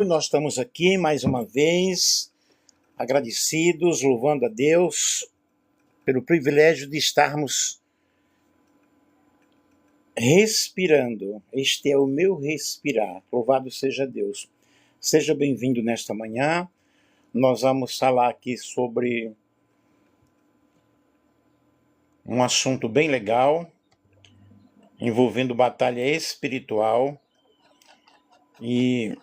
Nós estamos aqui mais uma vez, agradecidos, louvando a Deus pelo privilégio de estarmos respirando. Este é o meu respirar. Louvado seja Deus. Seja bem-vindo nesta manhã. Nós vamos falar aqui sobre um assunto bem legal, envolvendo batalha espiritual, e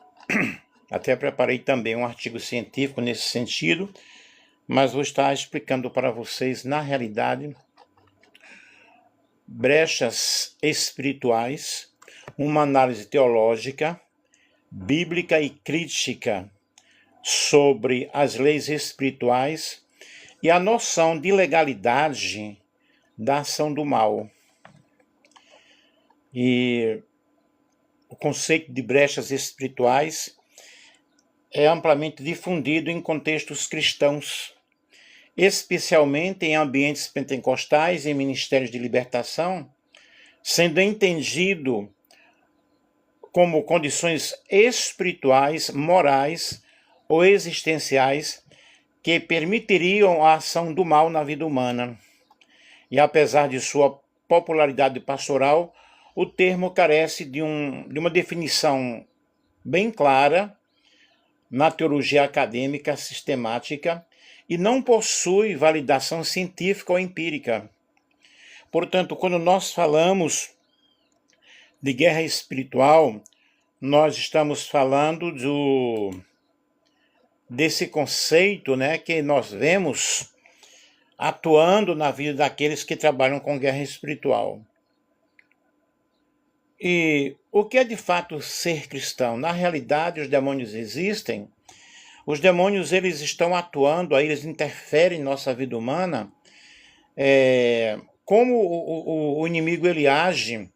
até preparei também um artigo científico nesse sentido, mas vou estar explicando para vocês, na realidade, brechas espirituais, uma análise teológica, bíblica e crítica sobre as leis espirituais e a noção de legalidade da ação do mal. E o conceito de brechas espirituais é amplamente difundido em contextos cristãos, especialmente em ambientes pentecostais e ministérios de libertação, sendo entendido como condições espirituais, morais ou existenciais que permitiriam a ação do mal na vida humana. E apesar de sua popularidade pastoral, o termo carece de uma definição bem clara na teologia acadêmica sistemática e não possui validação científica ou empírica. Portanto, quando nós falamos de guerra espiritual, nós estamos falando desse conceito, que nós vemos atuando na vida daqueles que trabalham com guerra espiritual. E o que é de fato ser cristão? Na realidade, os demônios existem. Os demônios, eles estão atuando, aí eles interferem em nossa vida humana. Como o inimigo ele age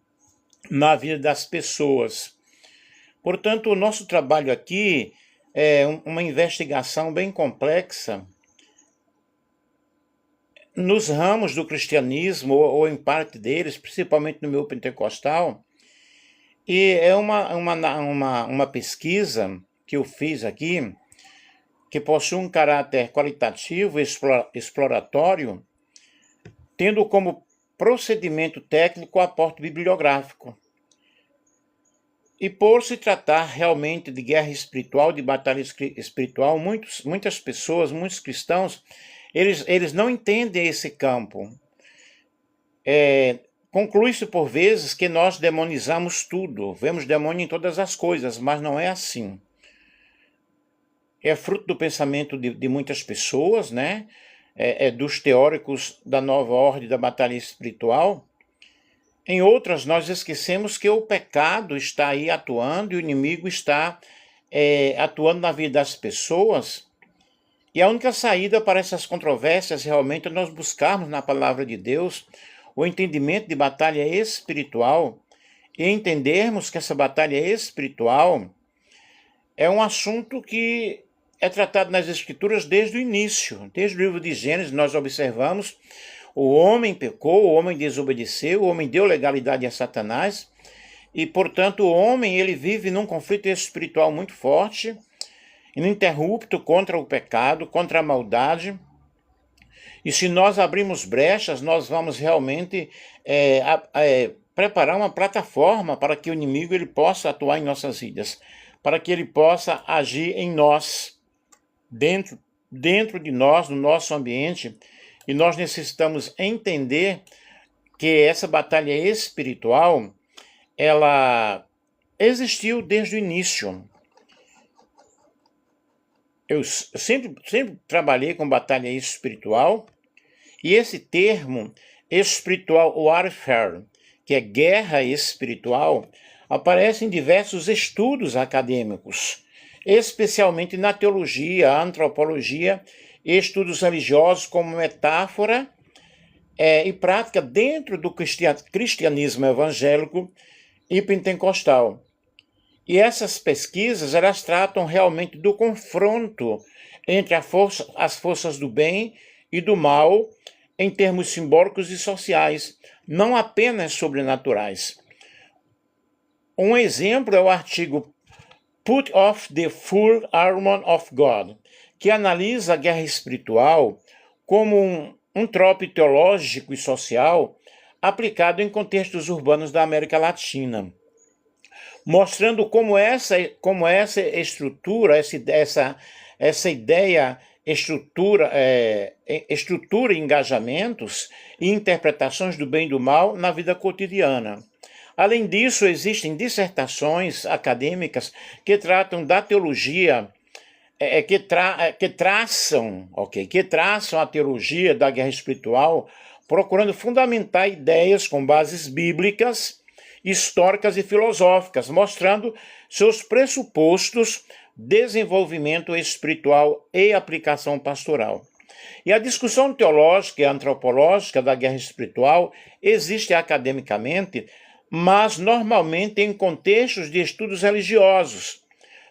na vida das pessoas. Portanto, o nosso trabalho aqui é uma investigação bem complexa nos ramos do cristianismo, ou em parte deles, principalmente no meio pentecostal. E é uma pesquisa que eu fiz aqui, que possui um caráter qualitativo e exploratório, tendo como procedimento técnico o aporte bibliográfico. E por se tratar realmente de guerra espiritual, de batalha espiritual, muitas pessoas, muitos cristãos, eles não entendem esse campo. Conclui-se por vezes que nós demonizamos tudo, vemos demônio em todas as coisas, mas não é assim. É fruto do pensamento de muitas pessoas, dos teóricos da nova ordem da batalha espiritual. Em outras, nós esquecemos que o pecado está aí atuando e o inimigo está atuando na vida das pessoas. E a única saída para essas controvérsias realmente é nós buscarmos na palavra de Deus o entendimento de batalha espiritual e entendermos que essa batalha espiritual é um assunto que é tratado nas Escrituras desde o início. Desde o livro de Gênesis nós observamos: o homem pecou, o homem desobedeceu, o homem deu legalidade a Satanás e, portanto, o homem ele vive num conflito espiritual muito forte, ininterrupto contra o pecado, contra a maldade. E se nós abrirmos brechas, nós vamos realmente preparar uma plataforma para que o inimigo ele possa atuar em nossas vidas, para que ele possa agir em nós, dentro de nós, no nosso ambiente. E nós necessitamos entender que essa batalha espiritual, ela existiu desde o início. Eu sempre trabalhei com batalha espiritual, e esse termo, spiritual warfare, que é guerra espiritual, aparece em diversos estudos acadêmicos, especialmente na teologia, antropologia e estudos religiosos como metáfora e prática dentro do cristianismo evangélico e pentecostal. E essas pesquisas, elas tratam realmente do confronto entre as forças do bem e do mal em termos simbólicos e sociais, não apenas sobrenaturais. Um exemplo é o artigo Put Off the Full Armor of God, que analisa a guerra espiritual como um trope teológico e social aplicado em contextos urbanos da América Latina, mostrando como essa estrutura, essa ideia estrutura engajamentos e interpretações do bem e do mal na vida cotidiana. Além disso, existem dissertações acadêmicas que tratam da teologia, que traçam a teologia da guerra espiritual, procurando fundamentar ideias com bases bíblicas, históricas e filosóficas, mostrando seus pressupostos, desenvolvimento espiritual e aplicação pastoral. E a discussão teológica e antropológica da guerra espiritual existe academicamente, mas normalmente em contextos de estudos religiosos,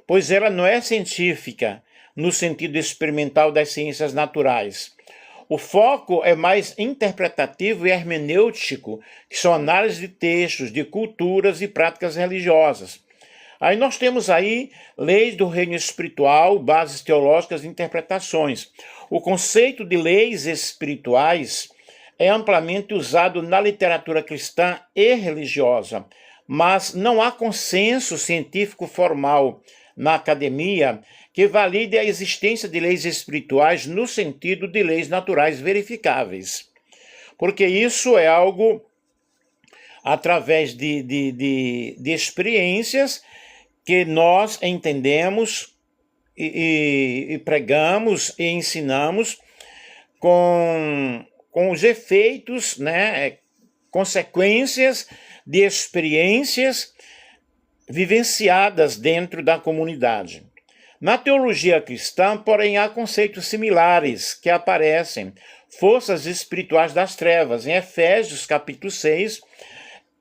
pois ela não é científica no sentido experimental das ciências naturais. O foco é mais interpretativo e hermenêutico, que são análises de textos, de culturas e práticas religiosas. Aí nós temos aí leis do reino espiritual, bases teológicas e interpretações. O conceito de leis espirituais é amplamente usado na literatura cristã e religiosa, mas não há consenso científico formal na academia que valide a existência de leis espirituais no sentido de leis naturais verificáveis. Porque isso é algo através de experiências que nós entendemos e pregamos e ensinamos com os efeitos, consequências de experiências vivenciadas dentro da comunidade. Na teologia cristã, porém, há conceitos similares que aparecem, forças espirituais das trevas. Em Efésios, capítulo 6,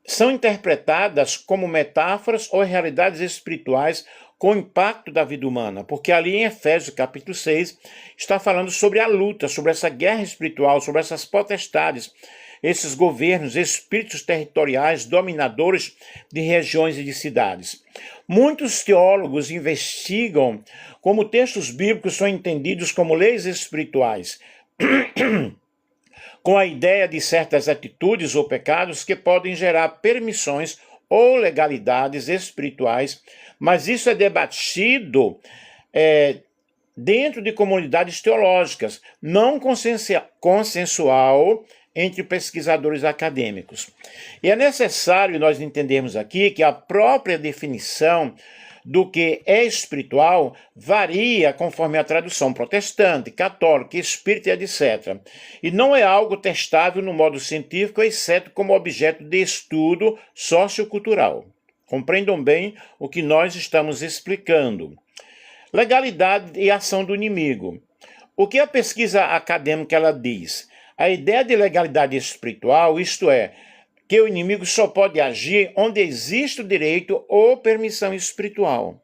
são interpretadas como metáforas ou realidades espirituais com o impacto da vida humana, porque ali em Efésios, capítulo 6, está falando sobre a luta, sobre essa guerra espiritual, sobre essas potestades, esses governos, espíritos territoriais, dominadores de regiões e de cidades. Muitos teólogos investigam como textos bíblicos são entendidos como leis espirituais, com a ideia de certas atitudes ou pecados que podem gerar permissões ou legalidades espirituais, mas isso é debatido dentro de comunidades teológicas, não consensual entre pesquisadores acadêmicos. E é necessário nós entendermos aqui que a própria definição do que é espiritual varia conforme a tradução protestante, católica, espírita, etc. E não é algo testável no modo científico, exceto como objeto de estudo sociocultural. Compreendam bem o que nós estamos explicando. Legalidade e ação do inimigo. O que a pesquisa acadêmica ela diz? A ideia de legalidade espiritual, isto é, que o inimigo só pode agir onde existe o direito ou permissão espiritual.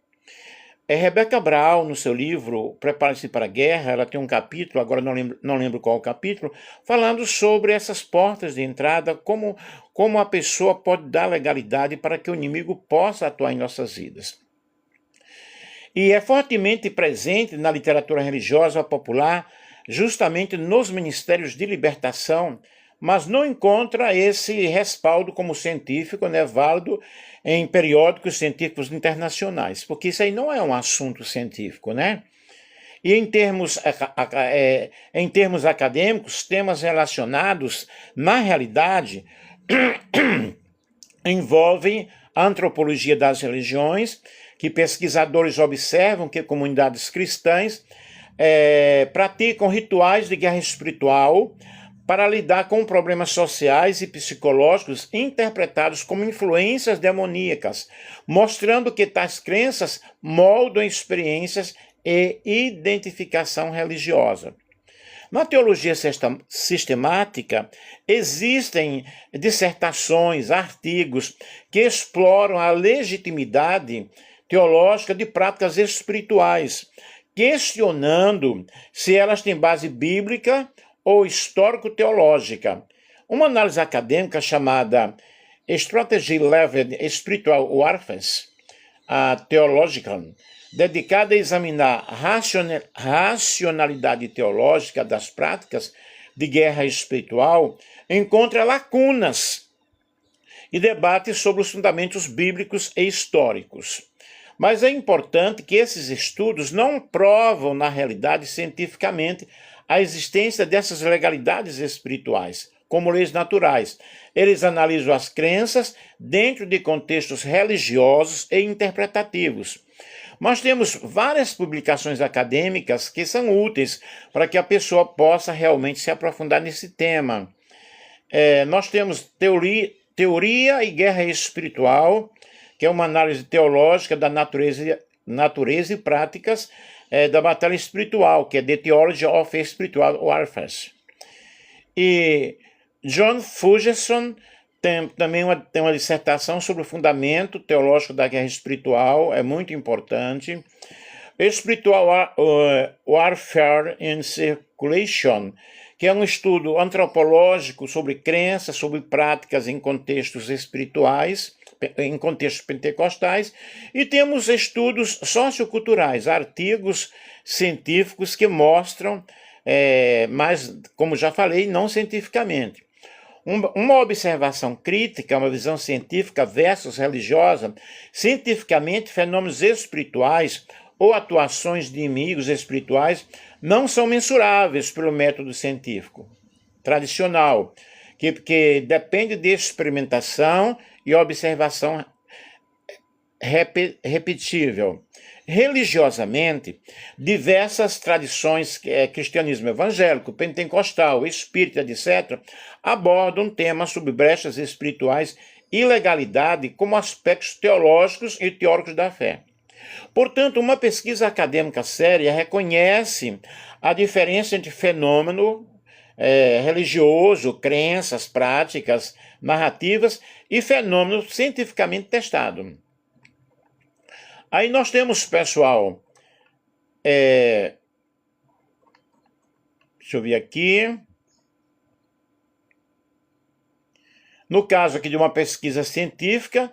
Rebecca Brown, no seu livro Prepare-se para a Guerra, ela tem um capítulo, agora não lembro qual o capítulo, falando sobre essas portas de entrada, como a pessoa pode dar legalidade para que o inimigo possa atuar em nossas vidas. E é fortemente presente na literatura religiosa popular, justamente nos ministérios de libertação, mas não encontra esse respaldo como científico, válido em periódicos científicos internacionais, porque isso aí não é um assunto científico, E em termos acadêmicos, temas relacionados, na realidade, envolvem a antropologia das religiões, que pesquisadores observam que comunidades cristãs praticam rituais de guerra espiritual para lidar com problemas sociais e psicológicos interpretados como influências demoníacas, mostrando que tais crenças moldam experiências e identificação religiosa. Na teologia sistemática, existem dissertações, artigos que exploram a legitimidade teológica de práticas espirituais, questionando se elas têm base bíblica ou histórico-teológica. Uma análise acadêmica chamada Strategy Level Spiritual Warfare, Theological, dedicada a examinar a racionalidade teológica das práticas de guerra espiritual, encontra lacunas e debate sobre os fundamentos bíblicos e históricos. Mas é importante que esses estudos não provam, na realidade, cientificamente, a existência dessas legalidades espirituais, como leis naturais. Eles analisam as crenças dentro de contextos religiosos e interpretativos. Nós temos várias publicações acadêmicas que são úteis para que a pessoa possa realmente se aprofundar nesse tema. Nós temos Teoria e Guerra Espiritual, que é uma análise teológica da natureza e práticas da batalha espiritual, que é The Theology of Spiritual Warfare. E John Ferguson tem uma dissertação sobre o fundamento teológico da guerra espiritual, é muito importante. Spiritual Warfare and Circulation, que é um estudo antropológico sobre crenças, sobre práticas em contextos espirituais, em contextos pentecostais, e temos estudos socioculturais, artigos científicos que mostram, mas, como já falei, não cientificamente. Uma observação crítica, uma visão científica versus religiosa, cientificamente, fenômenos espirituais ou atuações de inimigos espirituais não são mensuráveis pelo método científico tradicional, que depende de experimentação e observação repetível. Religiosamente, diversas tradições, cristianismo evangélico, pentecostal, espírita, etc., abordam temas sobre brechas espirituais e legalidade como aspectos teológicos e teóricos da fé. Portanto, uma pesquisa acadêmica séria reconhece a diferença entre fenômeno religioso, crenças, práticas, narrativas e fenômeno cientificamente testado. Aí nós temos, pessoal, deixa eu ver aqui. No caso aqui de uma pesquisa científica,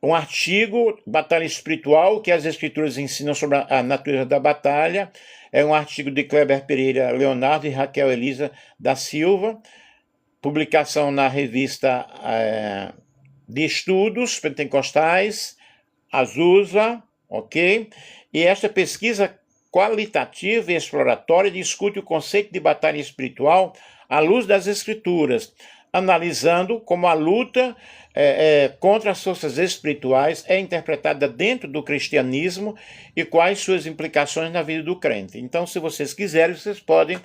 um artigo, Batalha Espiritual, que as escrituras ensinam sobre a natureza da batalha, é um artigo de Kleber Pereira Leonardo e Raquel Elisa da Silva, publicação na revista de estudos pentecostais, Azusa, ok? E esta pesquisa qualitativa e exploratória discute o conceito de batalha espiritual à luz das escrituras, analisando como a luta contra as forças espirituais é interpretada dentro do cristianismo e quais suas implicações na vida do crente. Então, se vocês quiserem, vocês podem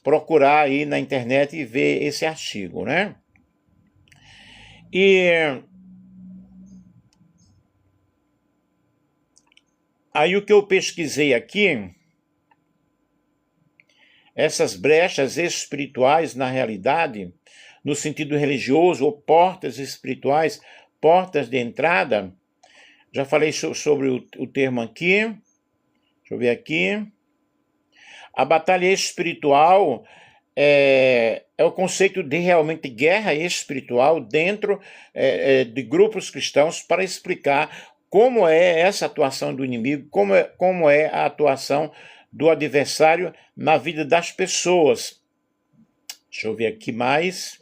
procurar aí na internet e ver esse artigo, né? E aí o que eu pesquisei aqui, essas brechas espirituais na realidade, no sentido religioso, ou portas espirituais, portas de entrada, já falei sobre o termo aqui, deixa eu ver aqui. A batalha espiritual é o conceito de realmente guerra espiritual dentro de grupos cristãos para explicar como é essa atuação do inimigo, como é a atuação do adversário na vida das pessoas. Deixa eu ver aqui mais.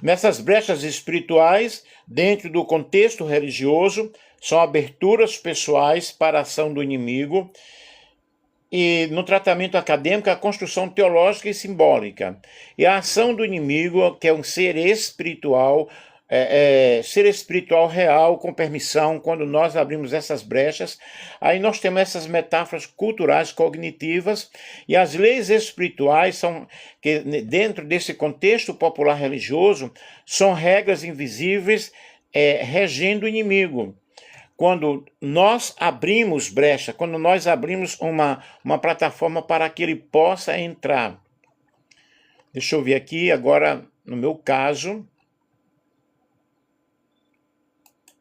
Nessas brechas espirituais, dentro do contexto religioso, são aberturas pessoais para a ação do inimigo, e no tratamento acadêmico, a construção teológica e simbólica. E a ação do inimigo, que é um ser espiritual, ser espiritual real, com permissão, quando nós abrimos essas brechas, aí nós temos essas metáforas culturais cognitivas, e as leis espirituais são, que dentro desse contexto popular religioso, são regras invisíveis regendo o inimigo. Quando nós abrimos brecha, quando nós abrimos uma plataforma para que ele possa entrar. Deixa eu ver aqui agora, no meu caso,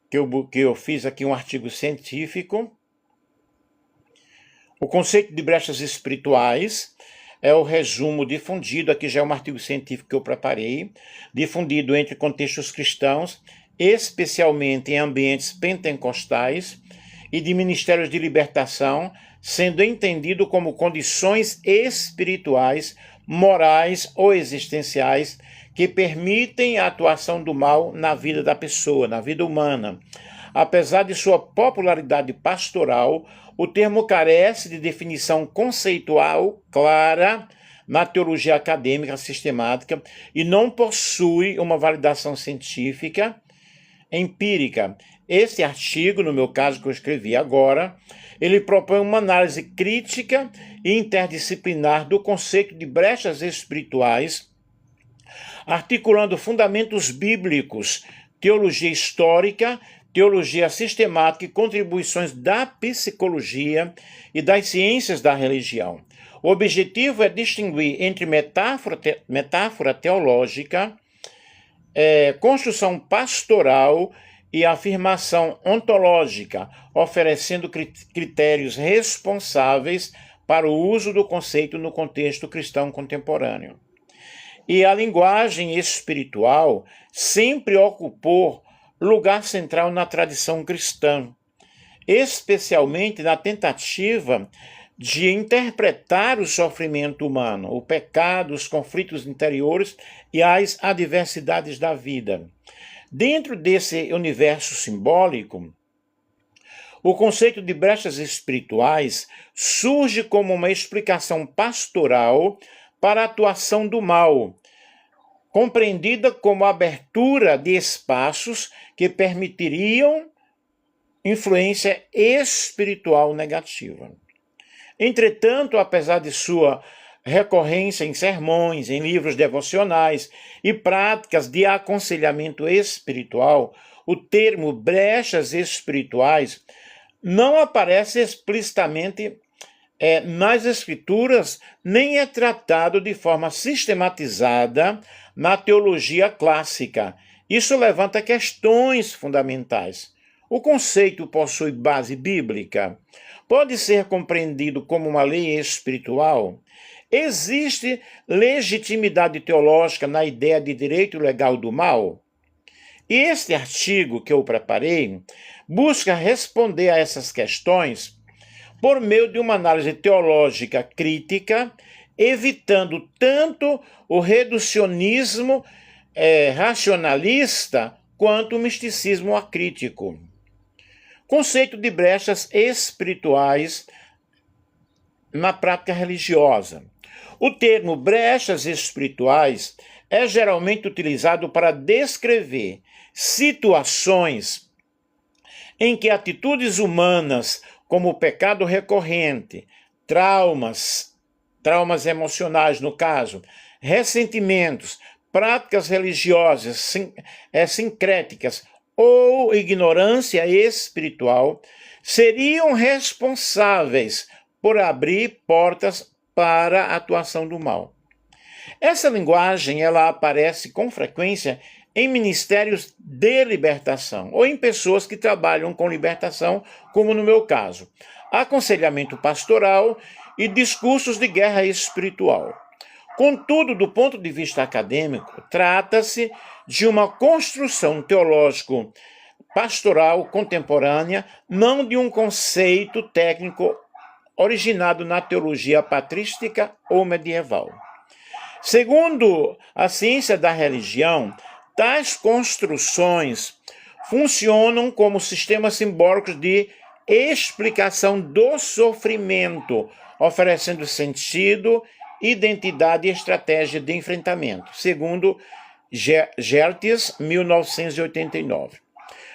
que eu fiz aqui um artigo científico. O conceito de brechas espirituais é o resumo difundido, aqui já é um artigo científico que eu preparei, difundido entre contextos cristãos especialmente em ambientes pentecostais e de ministérios de libertação, sendo entendido como condições espirituais, morais ou existenciais que permitem a atuação do mal na vida da pessoa, na vida humana. Apesar de sua popularidade pastoral, o termo carece de definição conceitual clara na teologia acadêmica sistemática e não possui uma validação científica empírica. Esse artigo, no meu caso que eu escrevi agora, ele propõe uma análise crítica e interdisciplinar do conceito de brechas espirituais, articulando fundamentos bíblicos, teologia histórica, teologia sistemática e contribuições da psicologia e das ciências da religião. O objetivo é distinguir entre metáfora teológica, construção pastoral e afirmação ontológica, oferecendo critérios responsáveis para o uso do conceito no contexto cristão contemporâneo. E a linguagem espiritual sempre ocupou lugar central na tradição cristã, especialmente na tentativa de interpretar o sofrimento humano, o pecado, os conflitos interiores e as adversidades da vida. Dentro desse universo simbólico, o conceito de brechas espirituais surge como uma explicação pastoral para a atuação do mal, compreendida como a abertura de espaços que permitiriam influência espiritual negativa. Entretanto, apesar de sua recorrência em sermões, em livros devocionais e práticas de aconselhamento espiritual, o termo brechas espirituais não aparece explicitamente nas Escrituras, nem é tratado de forma sistematizada na teologia clássica. Isso levanta questões fundamentais. O conceito possui base bíblica? Pode ser compreendido como uma lei espiritual? Existe legitimidade teológica na ideia de direito legal do mal? E este artigo que eu preparei busca responder a essas questões por meio de uma análise teológica crítica, evitando tanto o reducionismo racionalista quanto o misticismo acrítico. Conceito de brechas espirituais na prática religiosa. O termo brechas espirituais é geralmente utilizado para descrever situações em que atitudes humanas, como o pecado recorrente, traumas emocionais no caso, ressentimentos, práticas religiosas sincréticas ou ignorância espiritual, seriam responsáveis por abrir portas para a atuação do mal. Essa linguagem ela aparece com frequência em ministérios de libertação ou em pessoas que trabalham com libertação, como no meu caso, aconselhamento pastoral e discursos de guerra espiritual. Contudo, do ponto de vista acadêmico, trata-se de uma construção teológico-pastoral contemporânea, não de um conceito técnico originado na teologia patrística ou medieval. Segundo a ciência da religião, tais construções funcionam como sistemas simbólicos de explicação do sofrimento, oferecendo sentido, identidade e estratégia de enfrentamento, segundo Gertes, 1989.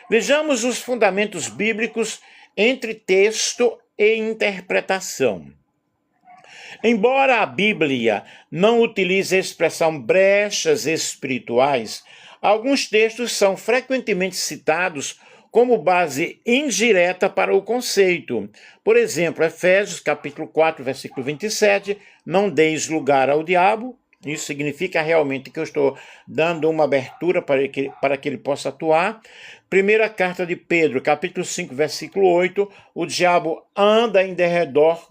Vejamos os fundamentos bíblicos entre texto e interpretação. Embora a Bíblia não utilize a expressão brechas espirituais, alguns textos são frequentemente citados como base indireta para o conceito. Por exemplo, Efésios capítulo 4, versículo 27, não deis lugar ao diabo. Isso significa realmente que eu estou dando uma abertura para que ele possa atuar. Primeira carta de Pedro, capítulo 5, versículo 8, o diabo anda em derredor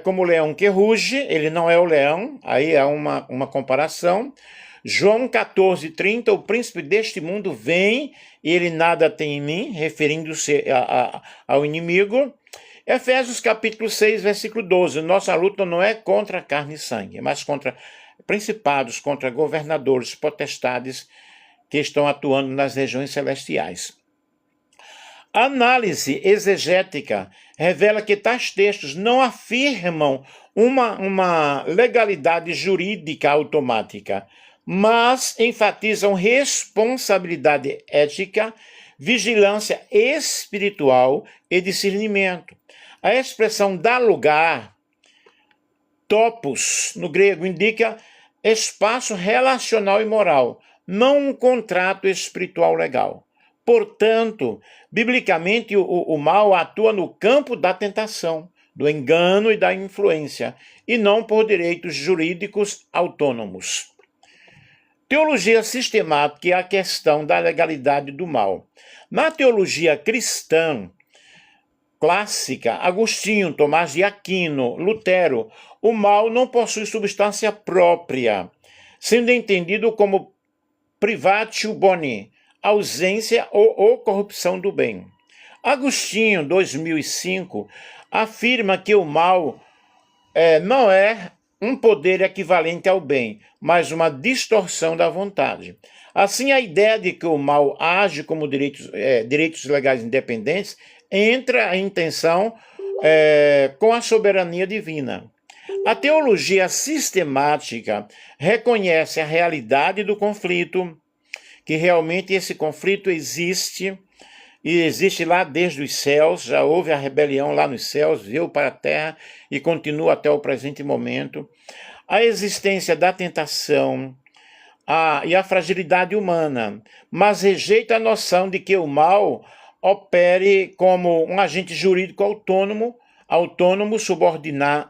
como o leão que ruge, ele não é o leão, aí é uma comparação. João 14:30, o príncipe deste mundo vem e ele nada tem em mim, referindo-se ao inimigo. Efésios capítulo 6, versículo 12, nossa luta não é contra carne e sangue, mas contra principados, contra governadores, potestades que estão atuando nas regiões celestiais. A análise exegética revela que tais textos não afirmam uma legalidade jurídica automática, mas enfatizam responsabilidade ética, vigilância espiritual e discernimento. A expressão dar lugar, topos, no grego, indica espaço relacional e moral, não um contrato espiritual legal. Portanto, biblicamente, o mal atua no campo da tentação, do engano e da influência, e não por direitos jurídicos autônomos. Teologia sistemática e a questão da legalidade do mal. Na teologia cristã clássica, Agostinho, Tomás de Aquino, Lutero, o mal não possui substância própria, sendo entendido como privatio boni, ausência ou corrupção do bem. Agostinho, 2005, afirma que o mal não é um poder equivalente ao bem, mas uma distorção da vontade. Assim, a ideia de que o mal age como direitos legais independentes entra em tensão com a soberania divina. A teologia sistemática reconhece a realidade do conflito, que realmente esse conflito existe, e existe lá desde os céus, já houve a rebelião lá nos céus, veio para a terra e continua até o presente momento. A existência da tentação e a fragilidade humana, mas rejeita a noção de que o mal opere como um agente jurídico autônomo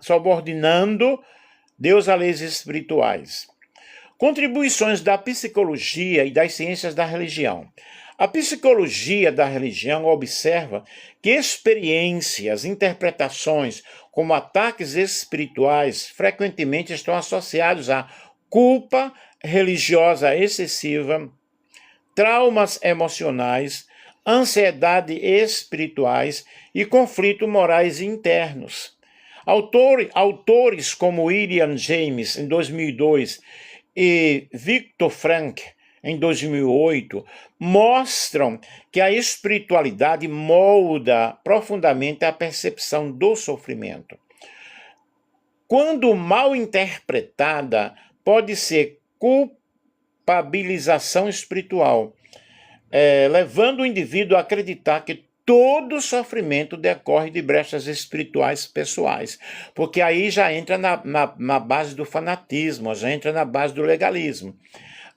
subordinando Deus a leis espirituais. Contribuições da psicologia e das ciências da religião. A psicologia da religião observa que experiências, interpretações, como ataques espirituais, frequentemente estão associados a culpa religiosa excessiva, traumas emocionais, ansiedade espirituais e conflitos morais internos. Autores como William James, em 2002, e Viktor Frankl, em 2008, mostram que a espiritualidade molda profundamente a percepção do sofrimento. Quando mal interpretada, pode ser culpabilização espiritual, levando o indivíduo a acreditar que todo sofrimento decorre de brechas espirituais pessoais, porque aí já entra na base do fanatismo, já entra na base do legalismo.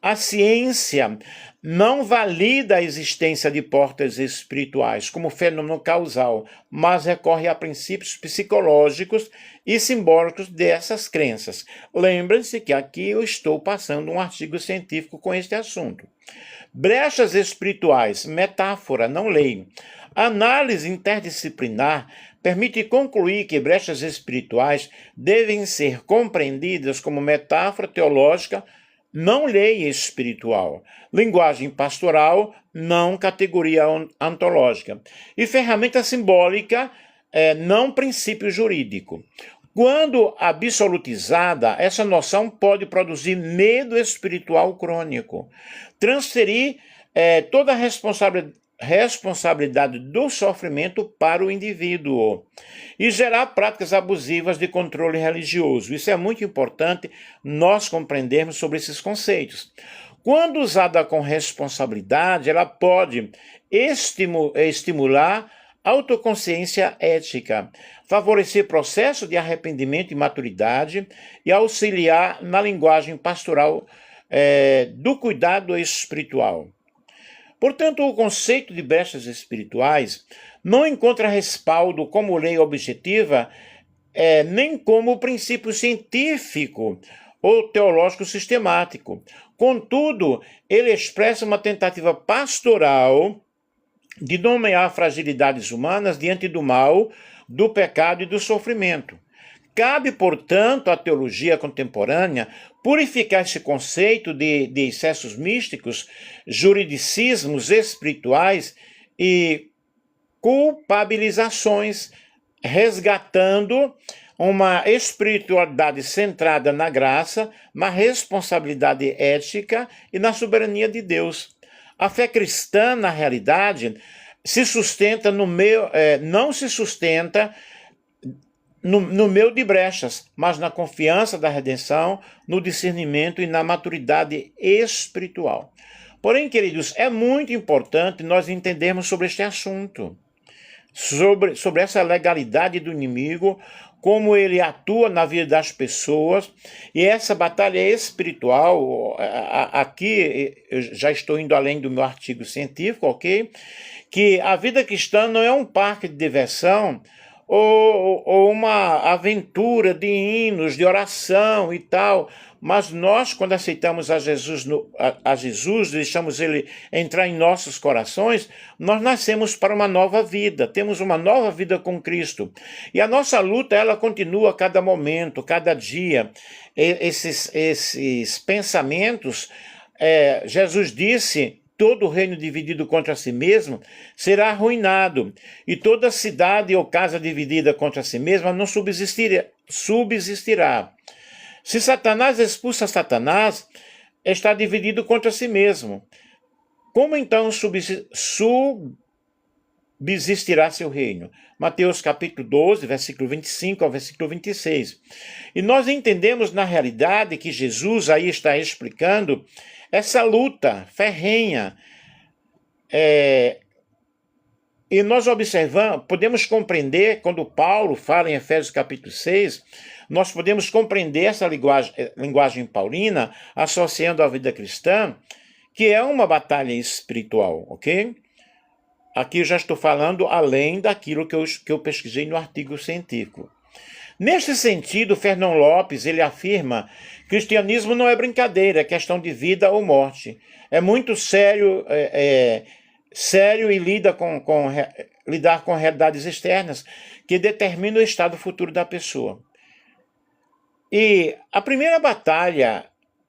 A ciência não valida a existência de portas espirituais como fenômeno causal, mas recorre a princípios psicológicos e simbólicos dessas crenças. Lembrem-se que aqui eu estou passando um artigo científico com este assunto. Brechas espirituais, metáfora, não lei. A análise interdisciplinar permite concluir que brechas espirituais devem ser compreendidas como metáfora teológica, não lei espiritual, linguagem pastoral, não categoria ontológica, e ferramenta simbólica, não princípio jurídico. Quando absolutizada, essa noção pode produzir medo espiritual crônico, transferir toda a responsabilidade do sofrimento para o indivíduo e gerar práticas abusivas de controle religioso. Isso é muito importante nós compreendermos sobre esses conceitos. Quando usada com responsabilidade, ela pode estimular autoconsciência ética, favorecer processo de arrependimento e maturidade e auxiliar na linguagem pastoral do cuidado espiritual. Portanto, o conceito de brechas espirituais não encontra respaldo como lei objetiva, nem como princípio científico ou teológico sistemático. Contudo, ele expressa uma tentativa pastoral de nomear fragilidades humanas diante do mal, do pecado e do sofrimento. Cabe, portanto, à teologia contemporânea purificar esse conceito de excessos místicos, juridicismos espirituais e culpabilizações, resgatando uma espiritualidade centrada na graça, na responsabilidade ética e na soberania de Deus. A fé cristã, na realidade, se sustenta não se sustenta no meio de brechas, mas na confiança da redenção, no discernimento e na maturidade espiritual. Porém, queridos, é muito importante nós entendermos sobre este assunto, sobre essa legalidade do inimigo, como ele atua na vida das pessoas, e essa batalha espiritual. Aqui eu já estou indo além do meu artigo científico, ok? Que a vida cristã não é um parque de diversão ou uma aventura de hinos, de oração e tal, mas nós, quando aceitamos a Jesus, deixamos ele entrar em nossos corações, nós nascemos para uma nova vida, temos uma nova vida com Cristo. E a nossa luta, ela continua a cada momento, cada dia. Esses pensamentos, Jesus disse: todo reino dividido contra si mesmo será arruinado, e toda cidade ou casa dividida contra si mesma não subsistirá. Se Satanás expulsa Satanás, está dividido contra si mesmo. Como então subsistirá seu reino? Mateus capítulo 12, versículo 25 ao versículo 26. E nós entendemos na realidade que Jesus aí está explicando essa luta ferrenha. E nós podemos compreender, quando Paulo fala em Efésios capítulo 6, nós podemos compreender essa linguagem paulina, associando à vida cristã, que é uma batalha espiritual, ok? Aqui eu já estou falando além daquilo que eu pesquisei no artigo científico. Neste sentido, Fernão Lopes, ele afirma: cristianismo não é brincadeira, é questão de vida ou morte. É muito sério, sério e lidar com realidades externas que determinam o estado futuro da pessoa. E a primeira batalha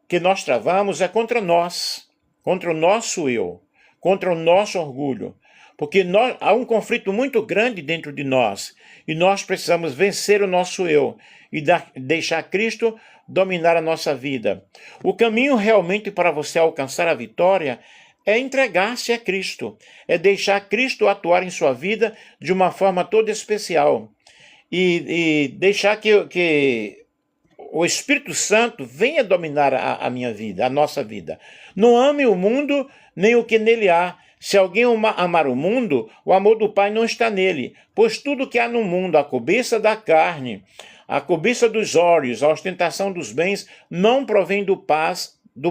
que nós travamos é contra nós, contra o nosso eu, contra o nosso orgulho. Porque há um conflito muito grande dentro de nós, e nós precisamos vencer o nosso eu e deixar Cristo dominar a nossa vida. O caminho realmente para você alcançar a vitória é entregar-se a Cristo, é deixar Cristo atuar em sua vida de uma forma toda especial, e deixar que o Espírito Santo venha dominar a minha vida, a nossa vida. Não ame o mundo, nem o que nele há. Se alguém amar o mundo, o amor do Pai não está nele. Pois tudo que há no mundo, a cobiça da carne, a cobiça dos olhos, a ostentação dos bens, não provém do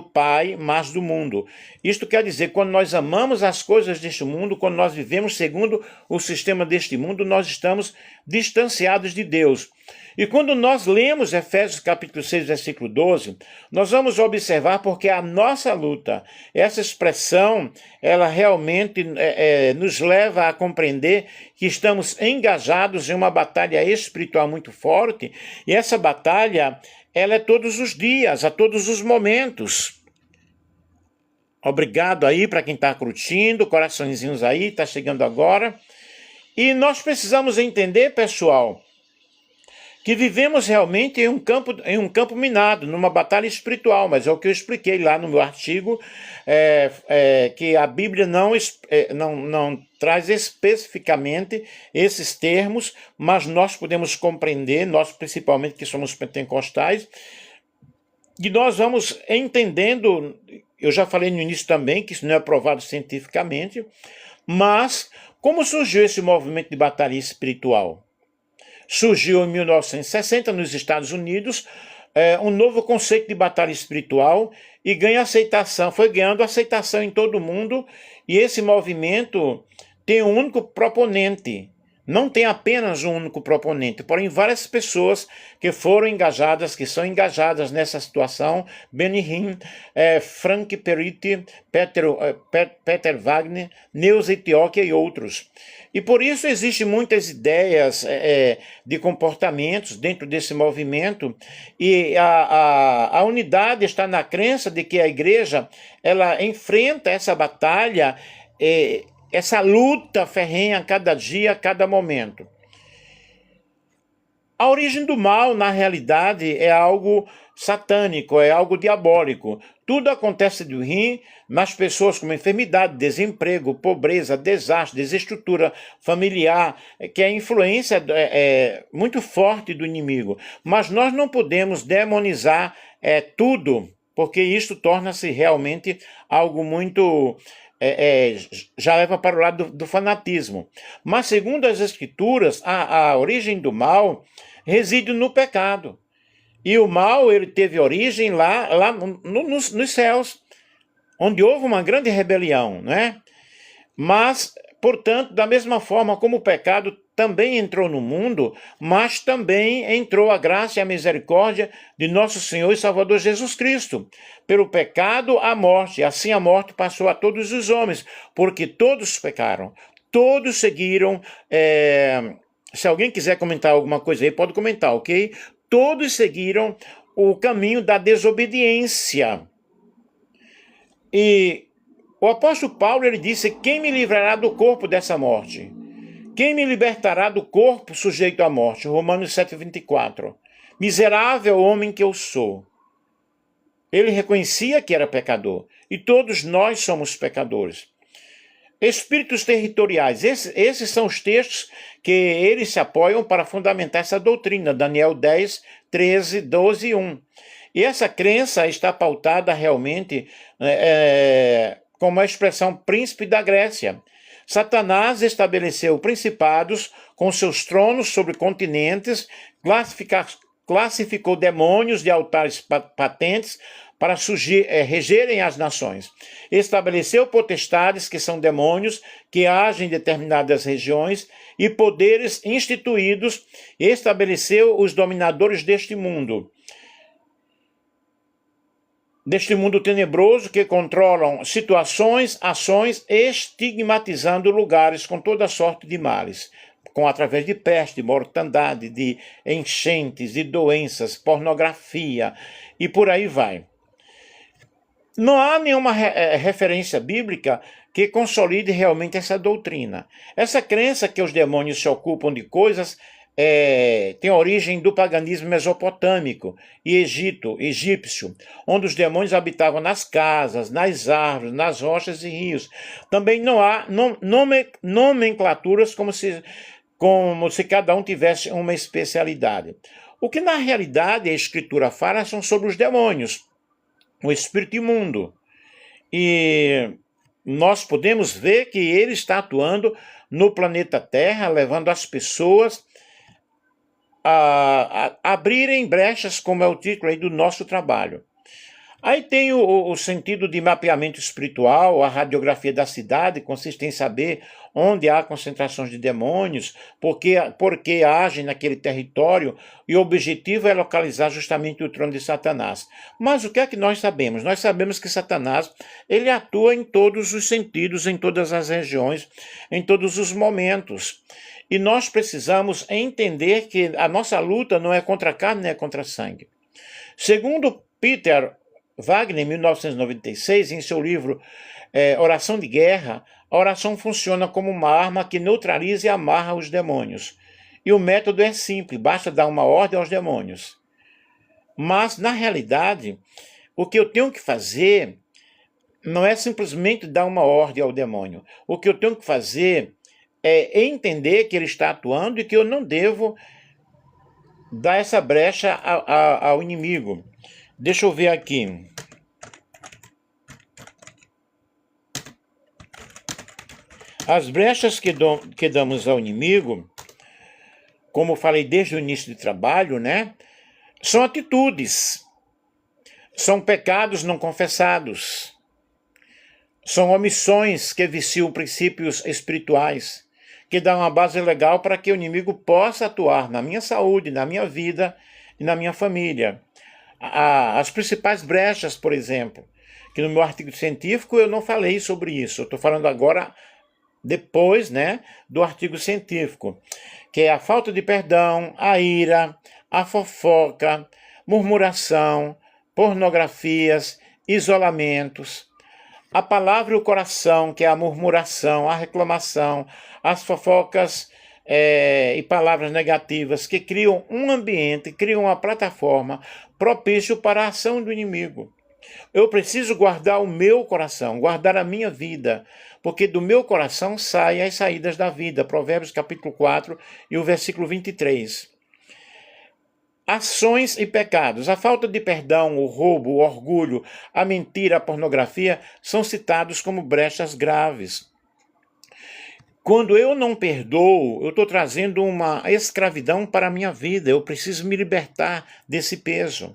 Pai, mas do mundo. Isto quer dizer, quando nós amamos as coisas deste mundo, quando nós vivemos segundo o sistema deste mundo, nós estamos distanciados de Deus. E quando nós lemos Efésios capítulo 6, versículo 12, nós vamos observar porque a nossa luta, essa expressão, ela realmente nos leva a compreender que estamos engajados em uma batalha espiritual muito forte, e essa batalha, ela é todos os dias, a todos os momentos. Obrigado aí para quem está curtindo, coraçõezinhos aí, está chegando agora. E nós precisamos entender, pessoal, que vivemos realmente em um campo minado, numa batalha espiritual, mas é o que eu expliquei lá no meu artigo, que a Bíblia não traz especificamente esses termos, mas nós podemos compreender, nós principalmente que somos pentecostais, e nós vamos entendendo. Eu já falei no início também que isso não é provado cientificamente, mas como surgiu esse movimento de batalha espiritual? Surgiu em 1960 nos Estados Unidos um novo conceito de batalha espiritual e foi ganhando aceitação em todo o mundo, e esse movimento tem um único proponente, Não tem apenas um único proponente, porém várias pessoas que foram engajadas, que são engajadas nessa situação, Benny Hinn, Frank Peretti, Peter Wagner, Neuza Etioquia e outros. E por isso existem muitas ideias de comportamentos dentro desse movimento, e a unidade está na crença de que a igreja ela enfrenta essa batalha, essa luta ferrenha a cada dia, a cada momento. A origem do mal, na realidade, é algo satânico, é algo diabólico. Tudo acontece do ruim nas pessoas como enfermidade, desemprego, pobreza, desastre, desestrutura familiar, que é a influência muito forte do inimigo. Mas nós não podemos demonizar tudo, porque isso torna-se realmente algo muito... já leva para o lado do fanatismo. Mas, segundo as Escrituras, a origem do mal reside no pecado. E o mal ele teve origem lá nos céus, onde houve uma grande rebelião, né? Mas, portanto, da mesma forma como o pecado também entrou no mundo, mas também entrou a graça e a misericórdia de nosso Senhor e Salvador Jesus Cristo. Pelo pecado, a morte. Assim a morte passou a todos os homens, porque todos pecaram. Todos seguiram... Se alguém quiser comentar alguma coisa aí, pode comentar, ok? Todos seguiram o caminho da desobediência. E o apóstolo Paulo, ele disse: quem me livrará do corpo dessa morte? Quem me libertará do corpo sujeito à morte? Romanos 7,24. Miserável homem que eu sou. Ele reconhecia que era pecador. E todos nós somos pecadores. Espíritos territoriais. Esses são os textos que eles se apoiam para fundamentar essa doutrina. Daniel 10, 13, 12 e 1. E essa crença está pautada realmente como a expressão príncipe da Grécia. Satanás estabeleceu principados com seus tronos sobre continentes, classificou demônios de altares patentes para regerem as nações. Estabeleceu potestades, que são demônios, que agem em determinadas regiões, e poderes instituídos, e estabeleceu os dominadores deste mundo tenebroso, que controlam situações, ações, estigmatizando lugares com toda sorte de males, através de peste, mortandade, de enchentes, de doenças, pornografia, e por aí vai. Não há nenhuma referência bíblica que consolide realmente essa doutrina. Essa crença que os demônios se ocupam de coisas tem origem do paganismo mesopotâmico e egípcio, onde os demônios habitavam nas casas, nas árvores, nas rochas e rios. Também não há nomenclaturas como se cada um tivesse uma especialidade. O que na realidade a Escritura fala são sobre os demônios, o espírito imundo. E nós podemos ver que ele está atuando no planeta Terra, levando as pessoas a abrirem brechas, como é o título aí do nosso trabalho. Aí tem o sentido de mapeamento espiritual, a radiografia da cidade, consiste em saber onde há concentrações de demônios, porque agem naquele território, e o objetivo é localizar justamente o trono de Satanás. Mas o que é que nós sabemos? Nós sabemos que Satanás ele atua em todos os sentidos, em todas as regiões, em todos os momentos. E nós precisamos entender que a nossa luta não é contra a carne, nem é contra sangue. Segundo Peter Wagner, em 1996, em seu livro Oração de Guerra, a oração funciona como uma arma que neutraliza e amarra os demônios. E o método é simples, basta dar uma ordem aos demônios. Mas, na realidade, o que eu tenho que fazer não é simplesmente dar uma ordem ao demônio. O que eu tenho que fazer é entender que ele está atuando e que eu não devo dar essa brecha ao inimigo. Deixa eu ver aqui. As brechas que damos ao inimigo, como eu falei desde o início do trabalho, né, são atitudes, são pecados não confessados, são omissões que viciam princípios espirituais, que dá uma base legal para que o inimigo possa atuar na minha saúde, na minha vida e na minha família. As principais brechas, por exemplo, que no meu artigo científico eu não falei sobre isso, eu estou falando agora depois, né, do artigo científico, que é a falta de perdão, a ira, a fofoca, murmuração, pornografias, isolamentos, a palavra e o coração, que é a murmuração, a reclamação, as fofocas e palavras negativas que criam um ambiente, criam uma plataforma propício para a ação do inimigo. Eu preciso guardar o meu coração, guardar a minha vida, porque do meu coração saem as saídas da vida. Provérbios capítulo 4 e o versículo 23. Ações e pecados. A falta de perdão, o roubo, o orgulho, a mentira, a pornografia são citados como brechas graves. Quando eu não perdoo, eu estou trazendo uma escravidão para a minha vida. Eu preciso me libertar desse peso.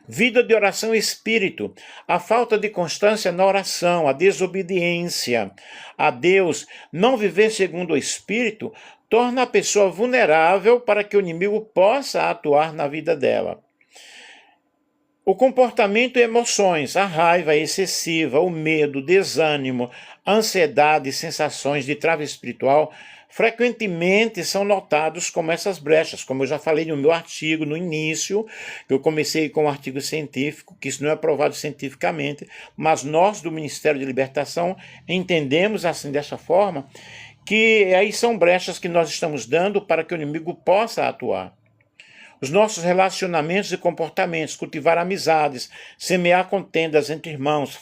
Vida de oração e espírito, a falta de constância na oração, a desobediência a Deus, não viver segundo o espírito, torna a pessoa vulnerável para que o inimigo possa atuar na vida dela. O comportamento e emoções, a raiva excessiva, o medo, o desânimo, a ansiedade e sensações de trava espiritual frequentemente são notados como essas brechas, como eu já falei no meu artigo no início, eu comecei com um artigo científico, que isso não é provado cientificamente, mas nós do Ministério de Libertação entendemos assim dessa forma, que aí são brechas que nós estamos dando para que o inimigo possa atuar. Os nossos relacionamentos e comportamentos, cultivar amizades, semear contendas entre irmãos,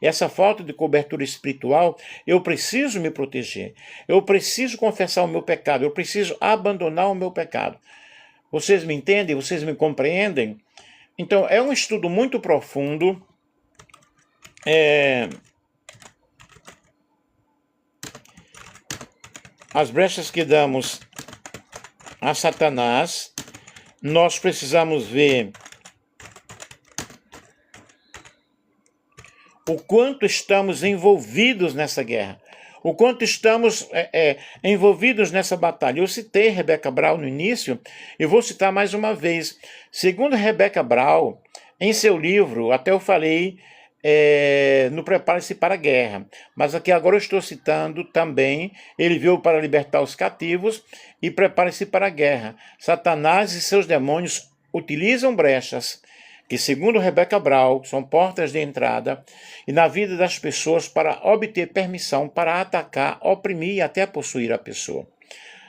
essa falta de cobertura espiritual, eu preciso me proteger, eu preciso confessar o meu pecado, eu preciso abandonar o meu pecado. Vocês me entendem? Vocês me compreendem? Então, é um estudo muito profundo, as brechas que damos a Satanás. Nós precisamos ver o quanto estamos envolvidos nessa guerra, o quanto estamos envolvidos nessa batalha. Eu citei Rebecca Brown no início, e vou citar mais uma vez. Segundo Rebecca Brown, em seu livro, até eu falei no Prepare-se para a Guerra, mas aqui agora eu estou citando também, ele veio para libertar os cativos e prepare-se para a guerra. Satanás e seus demônios utilizam brechas que, segundo Rebecca Brown, são portas de entrada e na vida das pessoas para obter permissão para atacar, oprimir e até possuir a pessoa.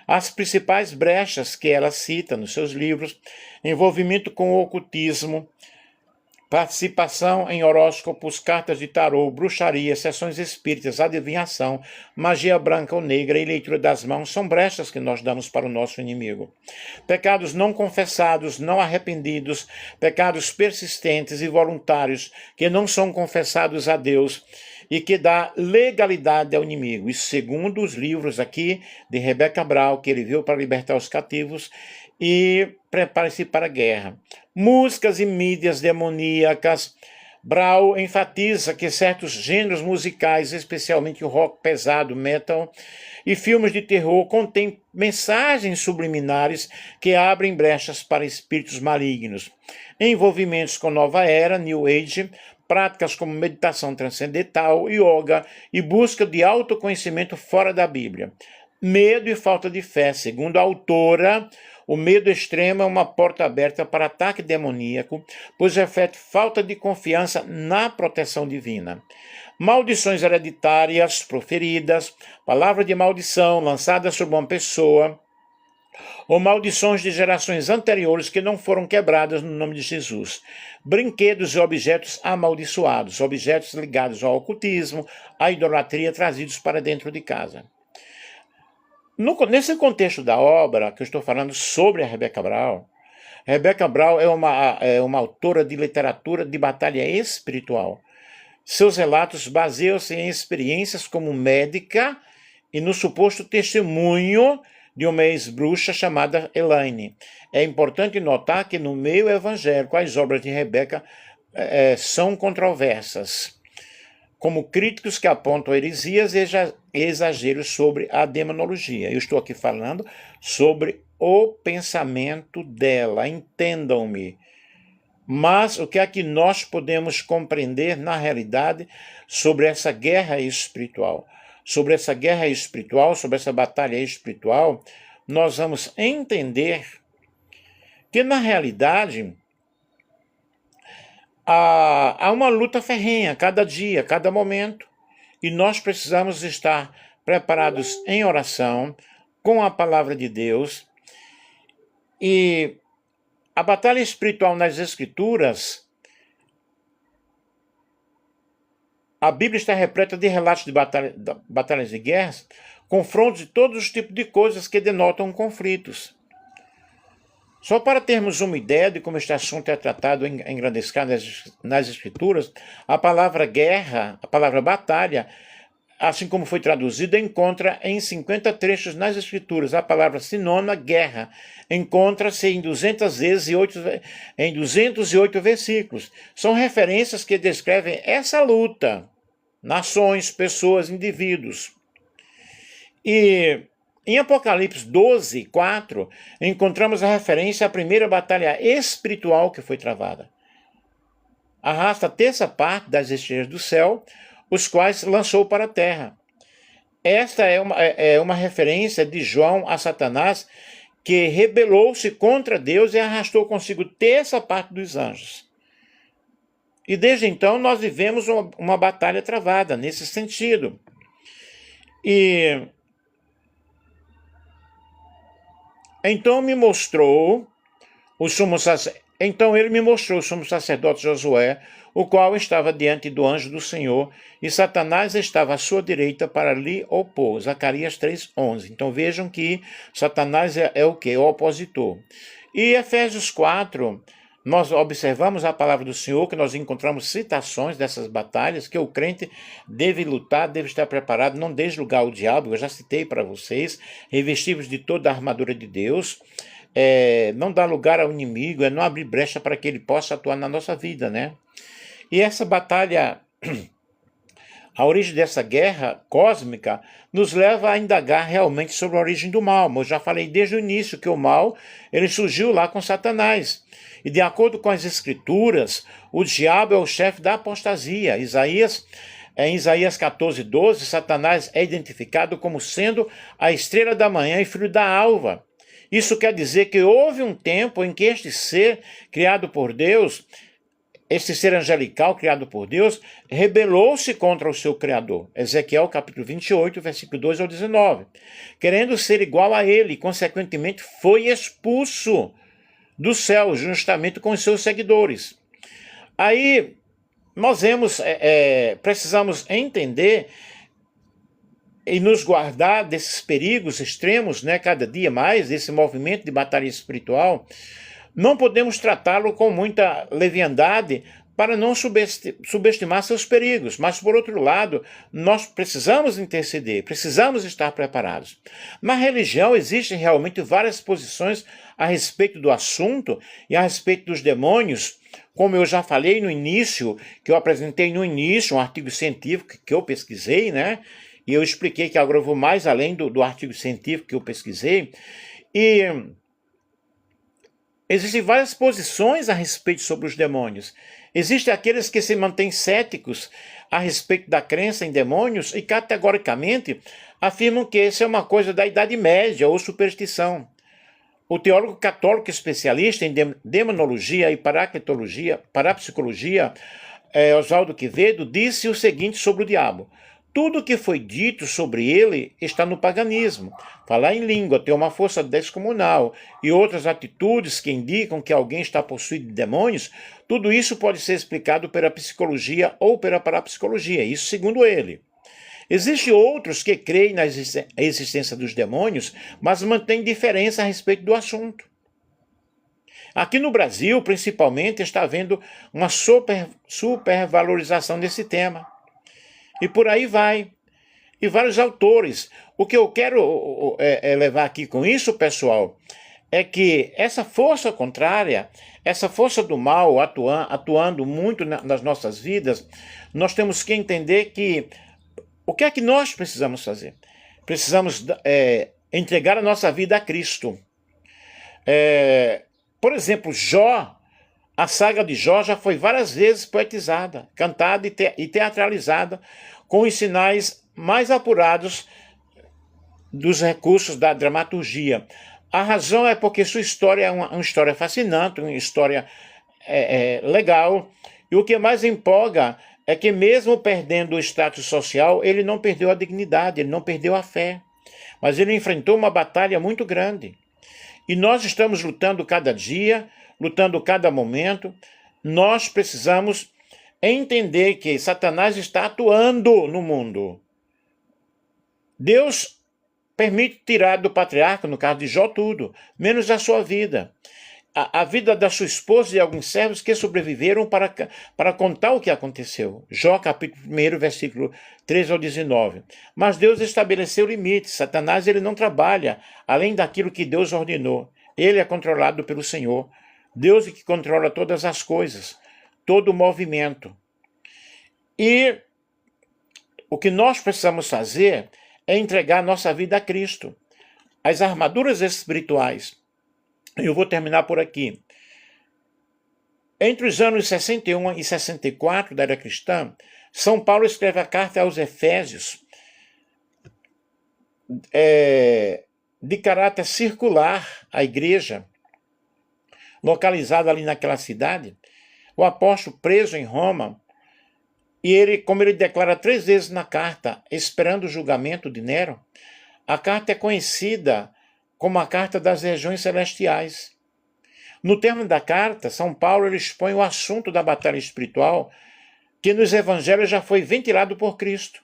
As principais brechas que ela cita nos seus livros: envolvimento com o ocultismo, participação em horóscopos, cartas de tarô, bruxaria, sessões espíritas, adivinhação, magia branca ou negra e leitura das mãos são brechas que nós damos para o nosso inimigo. Pecados não confessados, não arrependidos, pecados persistentes e voluntários que não são confessados a Deus e que dá legalidade ao inimigo. Isso segundo os livros aqui de Rebecca Brown, que ele viu para libertar os cativos, e prepare-se para a guerra. Músicas e mídias demoníacas. Brown enfatiza que certos gêneros musicais, especialmente o rock pesado, metal, e filmes de terror contêm mensagens subliminares que abrem brechas para espíritos malignos. Envolvimentos com nova era, New Age, práticas como meditação transcendental, yoga e busca de autoconhecimento fora da Bíblia. Medo e falta de fé. Segundo a autora, o medo extremo é uma porta aberta para ataque demoníaco, pois reflete falta de confiança na proteção divina. Maldições hereditárias proferidas, palavra de maldição lançada sobre uma pessoa, ou maldições de gerações anteriores que não foram quebradas no nome de Jesus. Brinquedos e objetos amaldiçoados, objetos ligados ao ocultismo, à idolatria, trazidos para dentro de casa. Nesse contexto da obra que eu estou falando sobre a Rebecca Brown é uma autora de literatura de batalha espiritual. Seus relatos baseiam-se em experiências como médica e no suposto testemunho de uma ex-bruxa chamada Elaine. É importante notar que no meio evangélico as obras de Rebecca são controversas. como críticos que apontam heresias e exageros sobre a demonologia. Eu estou aqui falando sobre o pensamento dela, entendam-me. Mas o que é que nós podemos compreender na realidade sobre essa guerra espiritual? Sobre essa guerra espiritual, sobre essa batalha espiritual, nós vamos entender que na realidade há uma luta ferrenha cada dia, cada momento, e nós precisamos estar preparados em oração, com a palavra de Deus. E a batalha espiritual nas Escrituras, a Bíblia está repleta de relatos de batalhas e guerras, confrontos de todos os tipos de coisas que denotam conflitos. Só para termos uma ideia de como este assunto é tratado em grande escala nas Escrituras, a palavra guerra, a palavra batalha, assim como foi traduzida, encontra em 50 trechos nas Escrituras. A palavra sinônima, guerra, encontra-se em 208 versículos. São referências que descrevem essa luta, nações, pessoas, indivíduos. E em Apocalipse 12, 4, encontramos a referência à primeira batalha espiritual que foi travada. Arrasta a terça parte das estrelas do céu, os quais lançou para a terra. Esta é uma referência de João a Satanás, que rebelou-se contra Deus e arrastou consigo terça parte dos anjos. E desde então nós vivemos uma batalha travada nesse sentido. E então ele me mostrou o sumo sacerdote Josué, o qual estava diante do anjo do Senhor, e Satanás estava à sua direita para lhe opor. Zacarias 3:11. Então vejam que Satanás é o quê? O opositor. E Efésios 4, nós observamos a palavra do Senhor, que nós encontramos citações dessas batalhas, que o crente deve lutar, deve estar preparado, não deixe lugar ao diabo, eu já citei para vocês, revestivos de toda a armadura de Deus, não dar lugar ao inimigo, não abrir brecha para que ele possa atuar na nossa vida, né? E essa batalha, a origem dessa guerra cósmica, nos leva a indagar realmente sobre a origem do mal. Eu já falei desde o início que o mal ele surgiu lá com Satanás. E de acordo com as Escrituras, o diabo é o chefe da apostasia. Em Isaías 14:12, Satanás é identificado como sendo a estrela da manhã e filho da alva. Isso quer dizer que houve um tempo em que este ser criado por Deus, este ser angelical criado por Deus, rebelou-se contra o seu Criador. Ezequiel capítulo 28, versículo 2 ao 19. Querendo ser igual a ele, e consequentemente foi expulso do céu, justamente com os seus seguidores. Aí nós precisamos entender e nos guardar desses perigos extremos, né, cada dia mais, desse movimento de batalha espiritual. Não podemos tratá-lo com muita leviandade para não subestimar seus perigos, mas, por outro lado, nós precisamos interceder, precisamos estar preparados. Na religião existem realmente várias posições a respeito do assunto e a respeito dos demônios, como eu já falei no início, que eu apresentei no início um artigo científico que eu pesquisei, né? E eu expliquei que agora eu vou mais além do artigo científico que eu pesquisei. E existem várias posições a respeito sobre os demônios. Existem aqueles que se mantêm céticos a respeito da crença em demônios e categoricamente afirmam que isso é uma coisa da Idade Média ou superstição. O teólogo católico especialista em demonologia e parapsicologia, Oswaldo Quevedo, disse o seguinte sobre o diabo: tudo que foi dito sobre ele está no paganismo. Falar em língua, ter uma força descomunal e outras atitudes que indicam que alguém está possuído de demônios, tudo isso pode ser explicado pela psicologia ou pela parapsicologia, isso segundo ele. Existem outros que creem na existência dos demônios, mas mantêm diferença a respeito do assunto. Aqui no Brasil, principalmente, está havendo uma supervalorização desse tema. E por aí vai. E vários autores. O que eu quero levar aqui com isso, pessoal, é que essa força contrária, essa força do mal atuando muito nas nossas vidas, nós temos que entender que o que é que nós precisamos fazer? Precisamos entregar a nossa vida a Cristo. Por exemplo, Jó, a saga de Jó já foi várias vezes poetizada, cantada e teatralizada com os sinais mais apurados dos recursos da dramaturgia. A razão é porque sua história é uma história fascinante, uma história legal, e o que mais empolga é que mesmo perdendo o status social, ele não perdeu a dignidade, ele não perdeu a fé, mas ele enfrentou uma batalha muito grande. E nós estamos lutando cada dia, lutando cada momento. Nós precisamos entender que Satanás está atuando no mundo. Deus permite tirar do patriarca, no caso de Jó, tudo, menos a sua vida. A vida da sua esposa e alguns servos que sobreviveram para contar o que aconteceu. Jó, capítulo 1, versículo 13 ao 19. Mas Deus estabeleceu limites. Satanás ele não trabalha além daquilo que Deus ordenou. Ele é controlado pelo Senhor. Deus é que controla todas as coisas, todo o movimento. E o que nós precisamos fazer é entregar nossa vida a Cristo. As armaduras espirituais. Eu vou terminar por aqui. Entre os anos 61 e 64 da era cristã, São Paulo escreve a carta aos Efésios, de caráter circular à igreja, localizada ali naquela cidade. O apóstolo preso em Roma, e ele, como ele declara 3 vezes na carta, esperando o julgamento de Nero, a carta é conhecida como a carta das regiões celestiais. No término da carta, São Paulo ele expõe o assunto da batalha espiritual que nos evangelhos já foi ventilado por Cristo.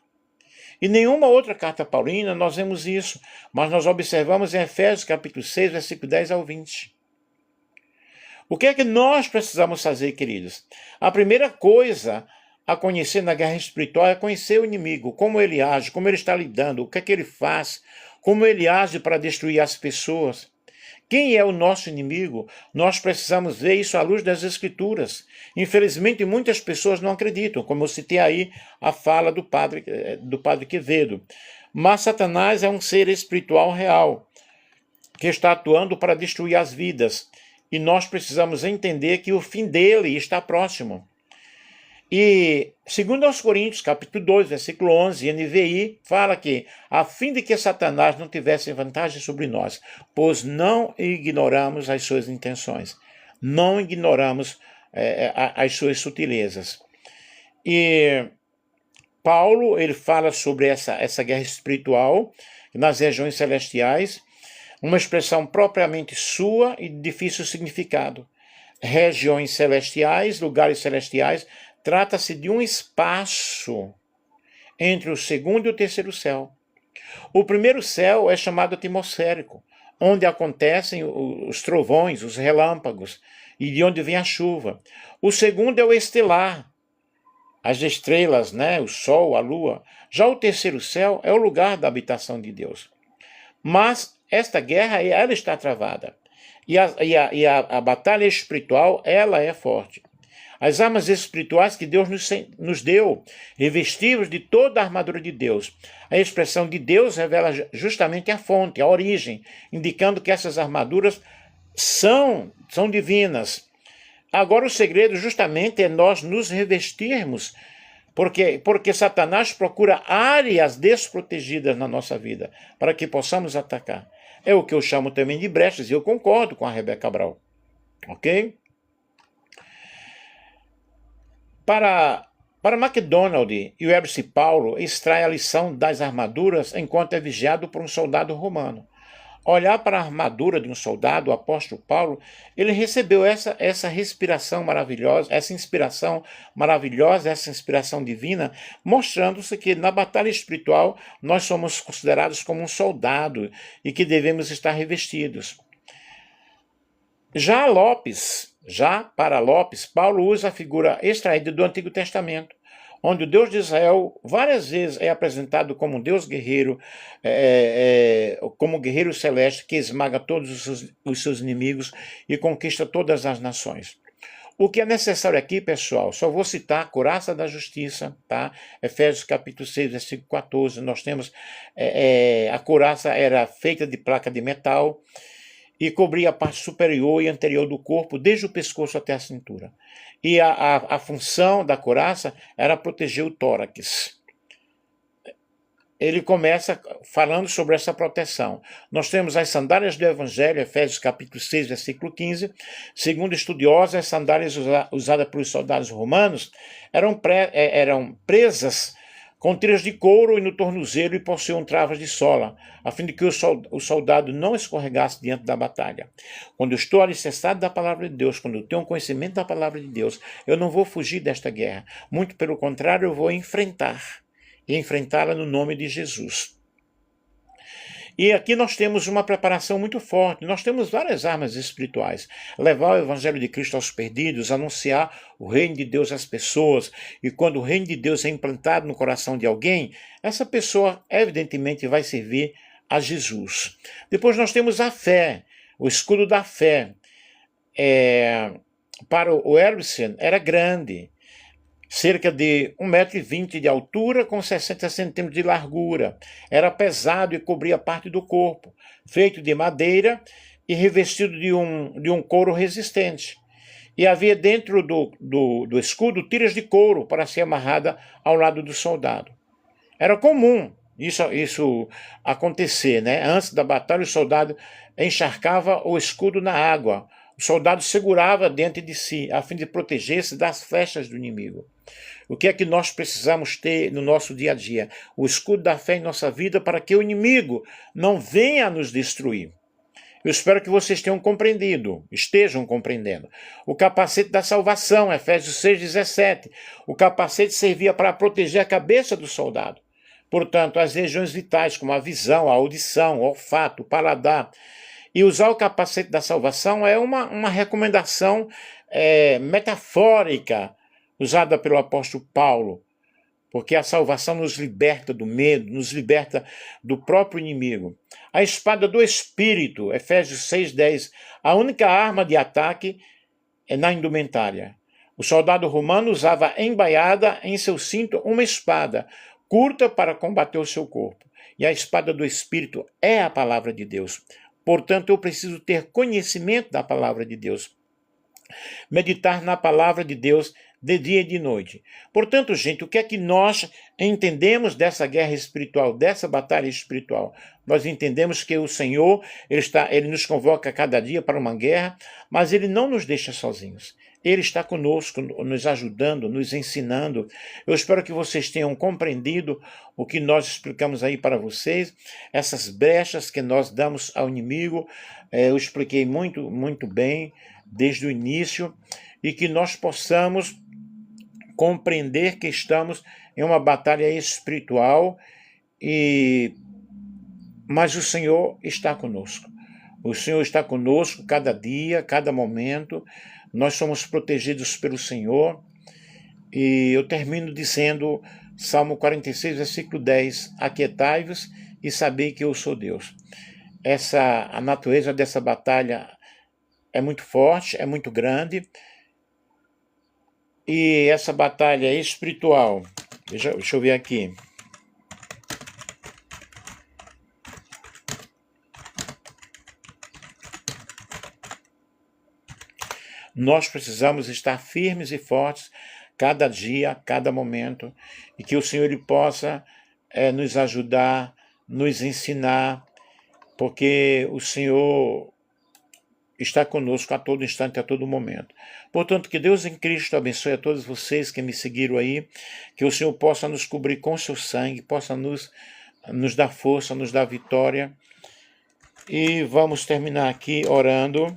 Em nenhuma outra carta paulina nós vemos isso, mas nós observamos em Efésios capítulo 6, versículo 10 ao 20. O que é que nós precisamos fazer, queridos? A primeira coisa a conhecer na guerra espiritual é conhecer o inimigo, como ele age, como ele está lidando, o que é que ele faz, como ele age para destruir as pessoas. Quem é o nosso inimigo? Nós precisamos ver isso à luz das Escrituras. Infelizmente, muitas pessoas não acreditam, como eu citei aí a fala do padre Quevedo. Mas Satanás é um ser espiritual real, que está atuando para destruir as vidas. E nós precisamos entender que o fim dele está próximo. E, segundo aos Coríntios, capítulo 2, versículo 11, NVI, fala que, a fim de que Satanás não tivesse vantagem sobre nós, pois não ignoramos as suas intenções, não ignoramos as suas sutilezas. E Paulo, ele fala sobre essa guerra espiritual nas regiões celestiais, uma expressão propriamente sua e de difícil significado. Regiões celestiais, lugares celestiais, trata-se de um espaço entre o segundo e o terceiro céu. O primeiro céu é chamado atmosférico, onde acontecem os trovões, os relâmpagos, e de onde vem a chuva. O segundo é o estelar, as estrelas, o sol, a lua. Já o terceiro céu é o lugar da habitação de Deus. Mas esta guerra, ela está travada. E a batalha espiritual, ela é forte. As armas espirituais que Deus nos deu, revestidos de toda a armadura de Deus. A expressão de Deus revela justamente a fonte, a origem, indicando que essas armaduras são divinas. Agora o segredo justamente é nós nos revestirmos, porque Satanás procura áreas desprotegidas na nossa vida, para que possamos atacar. É o que eu chamo também de brechas, e eu concordo com a Rebeca Cabral. Ok? Para MacDonald e Webster Paulo, extrai a lição das armaduras enquanto é vigiado por um soldado romano. Olhar para a armadura de um soldado, o apóstolo Paulo, ele recebeu essa respiração maravilhosa, essa inspiração maravilhosa, essa inspiração divina, mostrando-se que na batalha espiritual nós somos considerados como um soldado e que devemos estar revestidos. Já para Lopes, Paulo usa a figura extraída do Antigo Testamento, onde o Deus de Israel várias vezes é apresentado como um Deus guerreiro, como um guerreiro celeste que esmaga todos os seus inimigos e conquista todas as nações. O que é necessário aqui, pessoal, só vou citar a couraça da justiça, tá? Efésios capítulo 6, versículo 14, nós temos, a couraça era feita de placa de metal e cobria a parte superior e anterior do corpo, desde o pescoço até a cintura. E a função da couraça era proteger o tórax. Ele começa falando sobre essa proteção. Nós temos as sandálias do Evangelho, Efésios capítulo 6, versículo 15. Segundo estudiosos, as sandálias usadas pelos soldados romanos eram presas com tiras de couro e no tornozelo e possuíam travas de sola, a fim de que o soldado não escorregasse diante da batalha. Quando eu estou alicerçado da palavra de Deus, quando eu tenho conhecimento da palavra de Deus, eu não vou fugir desta guerra. Muito pelo contrário, eu vou enfrentar. E enfrentá-la no nome de Jesus. E aqui nós temos uma preparação muito forte. Nós temos várias armas espirituais. Levar o evangelho de Cristo aos perdidos, anunciar o reino de Deus às pessoas. E quando o reino de Deus é implantado no coração de alguém, essa pessoa evidentemente vai servir a Jesus. Depois nós temos a fé, o escudo da fé. Para o Erbsen era grande. Cerca de 1,20 m de altura com 60 centímetros de largura. Era pesado e cobria parte do corpo, feito de madeira e revestido de um couro resistente. E havia dentro do escudo tiras de couro para ser amarrada ao lado do soldado. Era comum isso acontecer, né? Antes da batalha, o soldado encharcava o escudo na água. O soldado segurava dentro de si, a fim de proteger-se das flechas do inimigo. O que é que nós precisamos ter no nosso dia a dia? O escudo da fé em nossa vida para que o inimigo não venha a nos destruir. Eu espero que vocês tenham compreendido, estejam compreendendo. O capacete da salvação, Efésios 6,17. O capacete servia para proteger a cabeça do soldado. Portanto, as regiões vitais, como a visão, a audição, o olfato, o paladar. E usar o capacete da salvação é uma recomendação metafórica, usada pelo apóstolo Paulo, porque a salvação nos liberta do medo, nos liberta do próprio inimigo. A espada do Espírito, Efésios 6,10, a única arma de ataque é na indumentária. O soldado romano usava embaiada em seu cinto uma espada, curta para combater o seu corpo. E a espada do Espírito é a palavra de Deus. Portanto, eu preciso ter conhecimento da palavra de Deus. Meditar na palavra de Deus de dia e de noite. Portanto, gente, o que é que nós entendemos dessa guerra espiritual, dessa batalha espiritual? Nós entendemos que o Senhor, ele nos convoca a cada dia para uma guerra, mas ele não nos deixa sozinhos. Ele está conosco, nos ajudando, nos ensinando. Eu espero que vocês tenham compreendido o que nós explicamos aí para vocês, essas brechas que nós damos ao inimigo. Eu expliquei muito, muito bem desde o início, e que nós possamos compreender que estamos em uma batalha espiritual, mas o Senhor está conosco. O Senhor está conosco cada dia, cada momento. Nós somos protegidos pelo Senhor. E eu termino dizendo, Salmo 46, versículo 10, aquietai-vos e sabei que eu sou Deus. A natureza dessa batalha é muito forte, é muito grande. E essa batalha espiritual, deixa eu ver aqui. Nós precisamos estar firmes e fortes cada dia, cada momento, e que o Senhor ele possa nos ajudar, nos ensinar, porque o Senhor está conosco a todo instante, a todo momento. Portanto, que Deus em Cristo abençoe a todos vocês que me seguiram aí, que o Senhor possa nos cobrir com seu sangue, possa nos dar força, nos dar vitória. E vamos terminar aqui orando.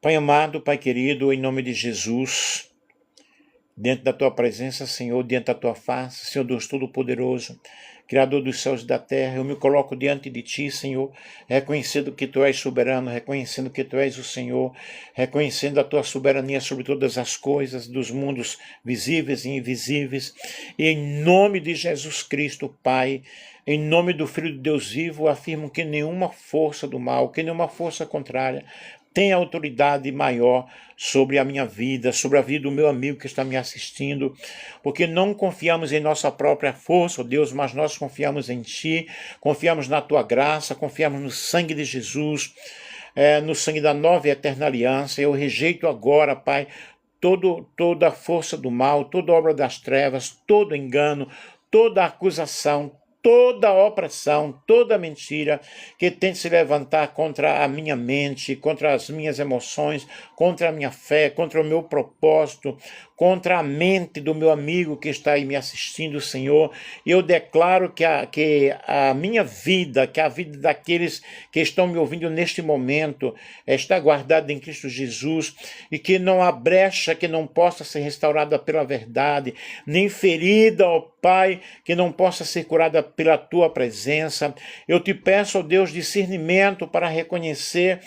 Pai amado, Pai querido, em nome de Jesus, dentro da Tua presença, Senhor, diante da Tua face, Senhor Deus Todo-Poderoso, Criador dos céus e da terra, eu me coloco diante de Ti, Senhor, reconhecendo que Tu és soberano, reconhecendo que Tu és o Senhor, reconhecendo a Tua soberania sobre todas as coisas, dos mundos visíveis e invisíveis. E em nome de Jesus Cristo, Pai, em nome do Filho de Deus vivo, afirmo que nenhuma força do mal, que nenhuma força contrária tem autoridade maior sobre a minha vida, sobre a vida do meu amigo que está me assistindo, porque não confiamos em nossa própria força, ó Deus, mas nós confiamos em Ti, confiamos na Tua graça, confiamos no sangue de Jesus, no sangue da nova e eterna aliança. Eu rejeito agora, Pai, toda a força do mal, toda obra das trevas, todo engano, toda acusação, toda opressão, toda mentira que tente se levantar contra a minha mente, contra as minhas emoções, contra a minha fé, contra o meu propósito, contra a mente do meu amigo que está aí me assistindo, Senhor. Eu declaro que a minha vida, que a vida daqueles que estão me ouvindo neste momento está guardada em Cristo Jesus e que não há brecha que não possa ser restaurada pela verdade, nem ferida, ó Pai, que não possa ser curada pela Tua presença. Eu te peço, ó Deus, discernimento para reconhecer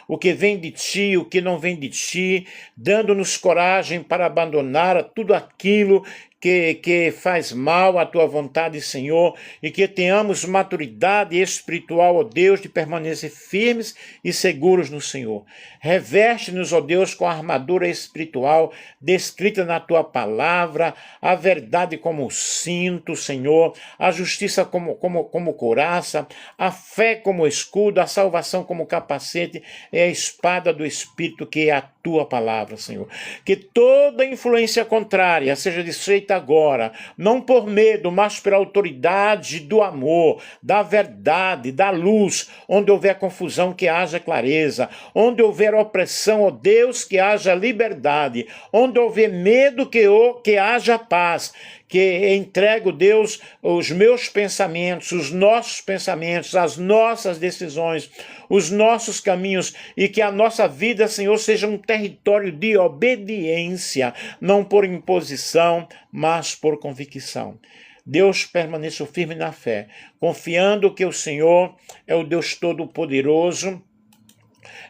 o que vem de Ti, o que não vem de Ti, dando-nos coragem para abandonar tudo aquilo que faz mal à Tua vontade, Senhor, e que tenhamos maturidade espiritual, ó Deus, de permanecer firmes e seguros no Senhor. Reveste-nos, ó Deus, com a armadura espiritual descrita na Tua palavra, a verdade como cinto, Senhor, a justiça como couraça, a fé como escudo, a salvação como capacete e a espada do Espírito, que é a Tua palavra, Senhor. Que toda influência contrária seja desfeita agora, não por medo, mas pela autoridade do amor, da verdade, da luz. Onde houver confusão, que haja clareza. Onde houver opressão, ó Deus, que haja liberdade. Onde houver medo, que haja paz. Que entrego, Deus, os meus pensamentos, os nossos pensamentos, as nossas decisões, os nossos caminhos, e que a nossa vida, Senhor, seja um território de obediência, não por imposição, mas por convicção. Deus, permaneça firme na fé, confiando que o Senhor é o Deus Todo-Poderoso,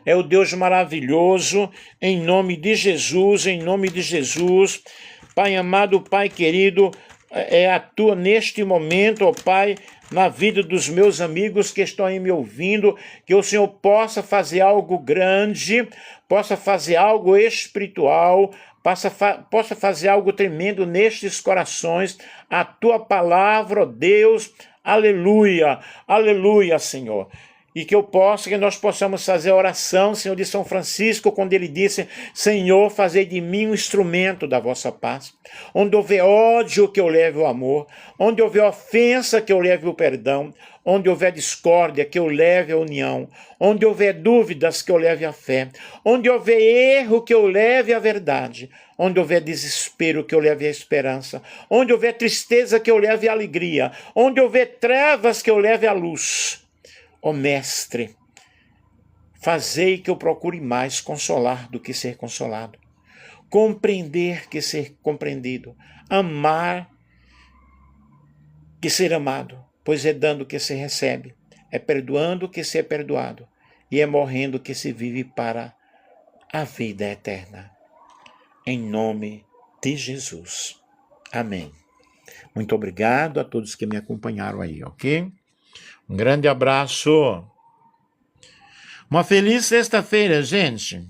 é o Deus maravilhoso, em nome de Jesus, em nome de Jesus. Pai amado, Pai querido, atua neste momento, ó Pai, na vida dos meus amigos que estão aí me ouvindo, que o Senhor possa fazer algo grande, possa fazer algo espiritual, possa fazer algo tremendo nestes corações. A Tua palavra, ó Deus, aleluia, aleluia, Senhor. E que nós possamos fazer a oração, Senhor, de São Francisco, quando ele disse: Senhor, fazei de mim um instrumento da vossa paz. Onde houver ódio, que eu leve o amor. Onde houver ofensa, que eu leve o perdão. Onde houver discórdia, que eu leve a união. Onde houver dúvidas, que eu leve a fé. Onde houver erro, que eu leve a verdade. Onde houver desespero, que eu leve a esperança. Onde houver tristeza, que eu leve a alegria. Onde houver trevas, que eu leve a luz. Ó Mestre, fazei que eu procure mais consolar do que ser consolado, compreender que ser compreendido, amar que ser amado, pois é dando que se recebe, é perdoando que se é perdoado, e é morrendo que se vive para a vida eterna. Em nome de Jesus. Amém. Muito obrigado a todos que me acompanharam aí, ok? Um grande abraço. Uma feliz sexta-feira, gente.